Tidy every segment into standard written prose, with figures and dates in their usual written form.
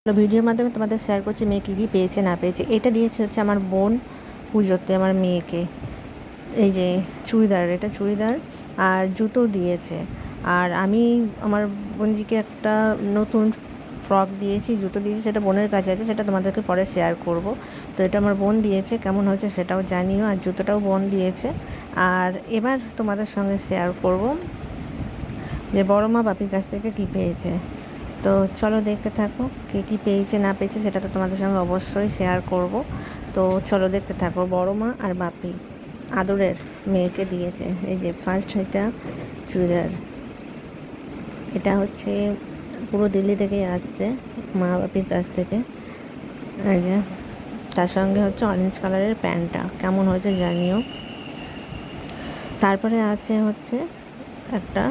ভিডিওর মাধ্যমে তোমাদের শেয়ার করছি মেয়ে কী কী পেয়েছে না পেয়েছে। এটা দিয়েছে হচ্ছে আমার বোন পুজোতে আমার মেয়েকে, এই যে চুড়িদার, এটা চুড়িদার আর জুতো দিয়েছে। আর আমি আমার বোনজিকে একটা নতুন ফ্রক দিয়েছি, জুতো দিয়েছি, সেটা বোনের কাছে আছে, সেটা তোমাদেরকে পরে শেয়ার করব। তো এটা আমার বোন দিয়েছে, কেমন হয়েছে সেটাও জানিও। আর জুতোটাও বোন দিয়েছে। আর এবার তোমাদের সঙ্গে শেয়ার করব যে বড় মা বাপির কাছ থেকে কী পেয়েছে। তো চলো দেখতে থাকো, কে কী পেয়েছে না পেয়েছে সেটা তো তোমাদের সঙ্গে অবশ্যই শেয়ার করব। তো চলো দেখতে থাকো। বড় মা আর বাপি আদরের মেয়েকে দিয়েছে। এই যে ফার্স্ট এটা চুড়িদার, এটা হচ্ছে পুরো দিল্লি থেকেই আসছে মা বাপির কাছ থেকে। এই যে তার সঙ্গে হচ্ছে অরেঞ্জ কালারের প্যান্টটা, কেমন হয়েছে জানিও। তারপরে আছে হচ্ছে একটা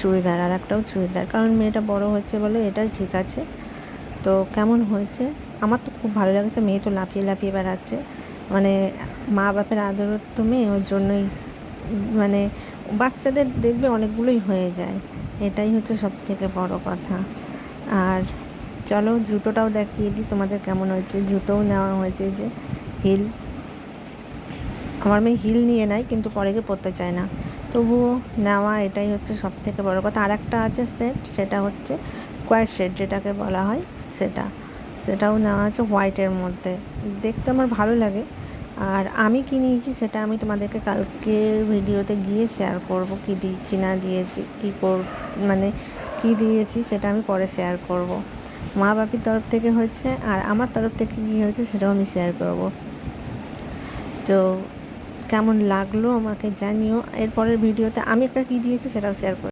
চুড়িদার, আর একটাও চুড়িদার, কারণ মেয়েটা বড় হচ্ছে বলে এটাই ঠিক আছে। তো কেমন হয়েছে, আমার তো খুব ভালো লাগছে। মেয়ে তো লাফিয়ে লাফিয়ে বেড়াচ্ছে, মানে মা বাপের আদরত্ব মেয়ে, ওর জন্যই মানে বাচ্চাদের দেখবে অনেকগুলোই হয়ে যায়, এটাই হচ্ছে সব থেকে বড় কথা। আর চলো জুতোটাও দেখিয়ে দিই তোমাদের কেমন হয়েছে। জুতোও নেওয়া হয়েছে, যে হিল, আমার মেয়ে হিল নিয়ে নেয় কিন্তু পরে গিয়ে পরতে চায় না, তবুও নেওয়া, এটাই হচ্ছে সব থেকে বড়ো কথা। আর একটা আছে সেট, সেটা হচ্ছে কোয়ার সেট যেটাকে বলা হয়, সেটাও নেওয়া আছে হোয়াইটের মধ্যে, দেখতে আমার ভালো লাগে। আর আমি কী নিয়েছি সেটা আমি তোমাদেরকে কালকে ভিডিওতে গিয়ে শেয়ার করব, কী দিয়েছি না দিয়েছি, মানে কী দিয়েছি সেটা আমি পরে শেয়ার করব। মা বাপির তরফ থেকে হয়েছে, আর আমার তরফ থেকে কী হয়েছে সেটাও আমি শেয়ার করব। তো কেমন লাগলো আমাকে জানিও। এরপরের ভিডিওতে আমি একটা কী দিয়েছি সেটাও শেয়ার করব।